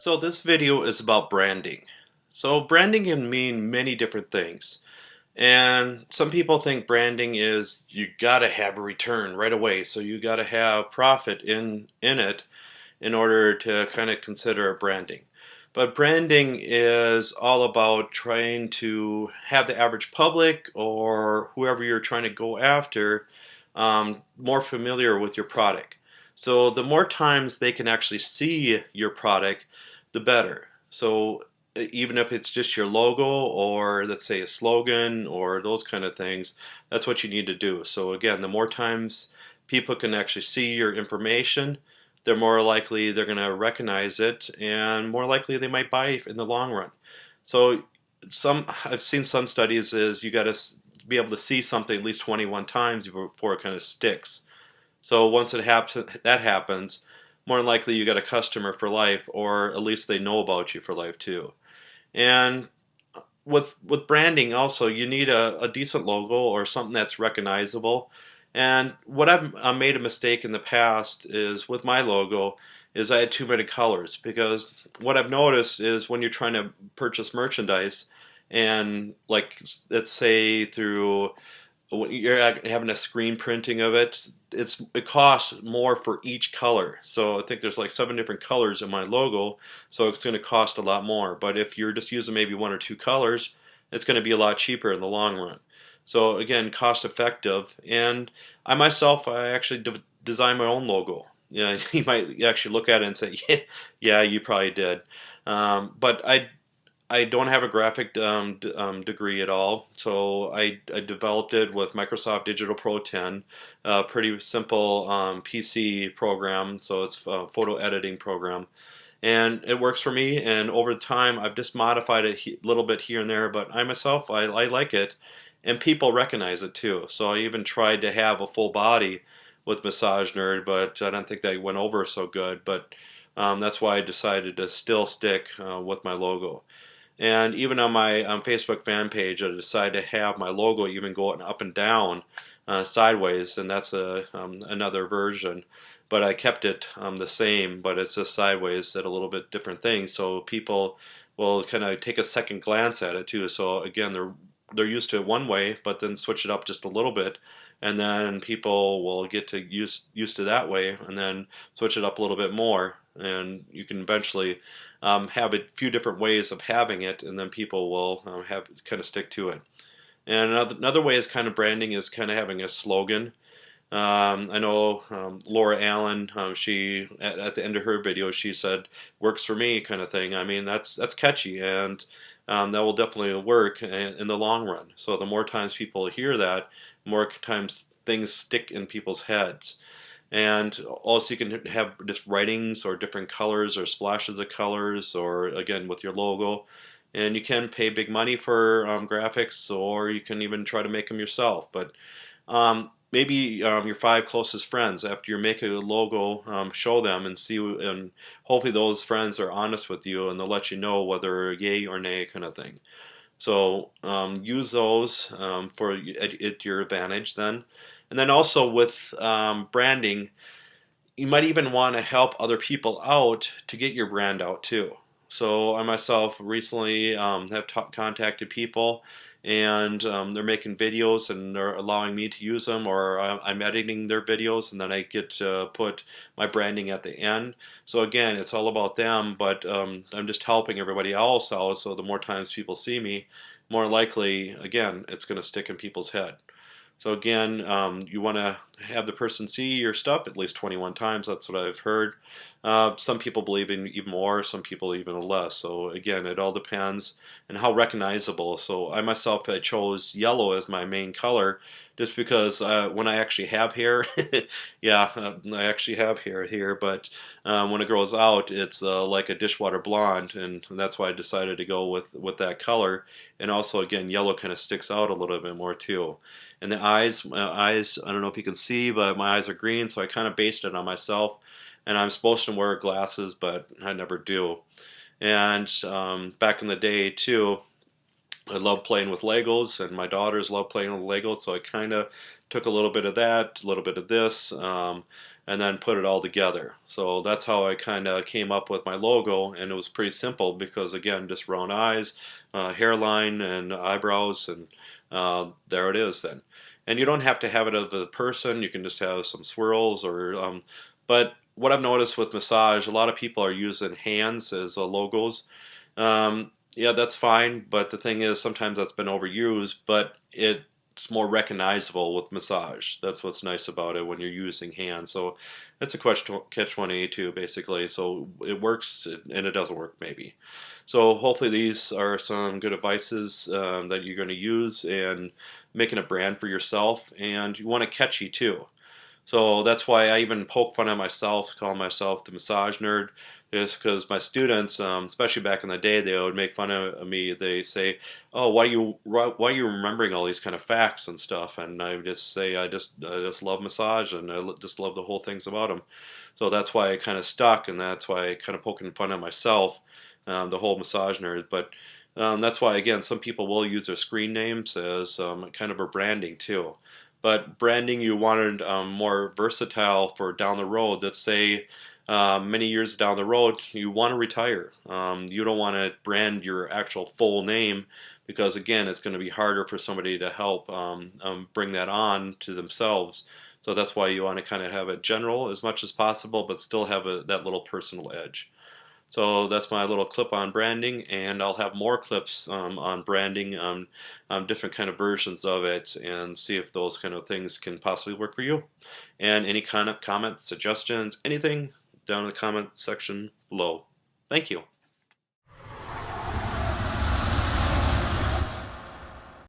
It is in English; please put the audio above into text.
So this video is about branding. So branding can mean many different things. And some people think branding is you gotta have a return right away. So you gotta have profit in it in order to kind of consider it branding. But branding is all about trying to have the average public or whoever you're trying to go after more familiar with your product. So the more times they can actually see your product, the better. So even if it's just your logo or let's say a slogan or those kind of things, that's what you need to do. So again, the more times people can actually see your information, they're more likely they're going to recognize it and more likely they might buy in the long run. So I've seen some studies is you got to be able to see something at least 21 times before it kind of sticks. So once that happens, more than likely you got a customer for life, or at least they know about you for life too. And with branding also, you need a decent logo or something that's recognizable. And what I've made a mistake in the past is with my logo is I had too many colors, because what I've noticed is when you're trying to purchase merchandise and like let's say through when you're having a screen printing of it, it costs more for each color. So I think there's like 7 different colors in my logo, so it's going to cost a lot more. But if you're just using maybe 1 or 2 colors, it's going to be a lot cheaper in the long run. So again, cost effective. And I actually designed my own logo. Yeah, you might actually look at it and say, yeah, yeah, you probably did. But I don't have a graphic degree at all, so I developed it with Microsoft Digital Pro 10, a pretty simple PC program, so it's a photo editing program. And it works for me, and over time I've just modified it a little bit here and there, but I myself, I like it, and people recognize it too. So I even tried to have a full body with Massage Nerd, but I don't think that went over so good, but that's why I decided to still stick with my logo. And even on my Facebook fan page, I decided to have my logo even going up and down, sideways, and that's another version. But I kept it the same, but it's just sideways at a little bit different thing, so people will kind of take a second glance at it too. So again, they're used to it one way, but then switch it up just a little bit, and then people will get to used to that way, and then switch it up a little bit more, and you can eventually have a few different ways of having it, and then people will have kind of stick to it. And another way is kind of branding is kind of having a slogan. I know Laura Allen, she at the end of her video, she said "works for me" kind of thing. I mean, that's catchy, and that will definitely work in the long run. So the more times people hear that, more times things stick in people's heads. And also you can have just writings or different colors or splashes of colors, or again with your logo. And you can pay big money for graphics, or you can even try to make them yourself. But maybe your 5 closest friends, after you make a logo, show them and see, and hopefully those friends are honest with you and they'll let you know whether yay or nay kind of thing. So use those at your advantage then. And then also with branding, you might even want to help other people out to get your brand out too. So I myself recently have contacted people, and they're making videos and they're allowing me to use them, or I'm editing their videos and then I get to put my branding at the end. So again, it's all about them, but I'm just helping everybody else out, so the more times people see me, more likely, again, it's going to stick in people's head. So again, you want to have the person see your stuff at least 21 times. That's what I've heard. Some people believe in even more, some people even less. So again, it all depends on how recognizable. So I myself, I chose yellow as my main color just because when I actually have hair, yeah, I actually have hair here, but when it grows out, it's like a dishwater blonde, and that's why I decided to go with that color. And also, again, yellow kind of sticks out a little bit more too. And the eyes, my eyes, I don't know if you can see, but my eyes are green, so I kind of based it on myself. And I'm supposed to wear glasses, but I never do. And back in the day, too, I love playing with Legos, and my daughters love playing with Legos, so I kind of took a little bit of that, a little bit of this, and then put it all together. So that's how I kind of came up with my logo, and it was pretty simple because, again, just round eyes, hairline, and eyebrows, and there it is then. And you don't have to have it of the person, you can just have some swirls, or but what I've noticed with massage, a lot of people are using hands as logos. Yeah, that's fine, but the thing is, sometimes that's been overused, but it's more recognizable with massage. That's what's nice about it when you're using hands. So it's a catch 22 basically. So it works and it doesn't work maybe. So hopefully these are some good advices that you're going to use in making a brand for yourself, and you want it catchy too. So that's why I even poke fun at myself, call myself the massage nerd, is because my students, especially back in the day, they would make fun of me. They say, "Oh, why you remembering all these kind of facts and stuff?" And I would just say, I just love massage, and just love the whole things about them." So that's why I kind of stuck, and that's why I kind of poking fun at myself, the whole massage nerd. But that's why, again, some people will use their screen names as kind of a branding too. But branding, you wanted more versatile for down the road. Let's say many years down the road, you want to retire. You don't want to brand your actual full name because, again, it's going to be harder for somebody to help bring that on to themselves. So that's why you want to kind of have it general as much as possible, but still have that little personal edge. So that's my little clip on branding, and I'll have more clips on branding, different kind of versions of it, and see if those kind of things can possibly work for you. And any kind of comments, suggestions, anything down in the comment section below. Thank you.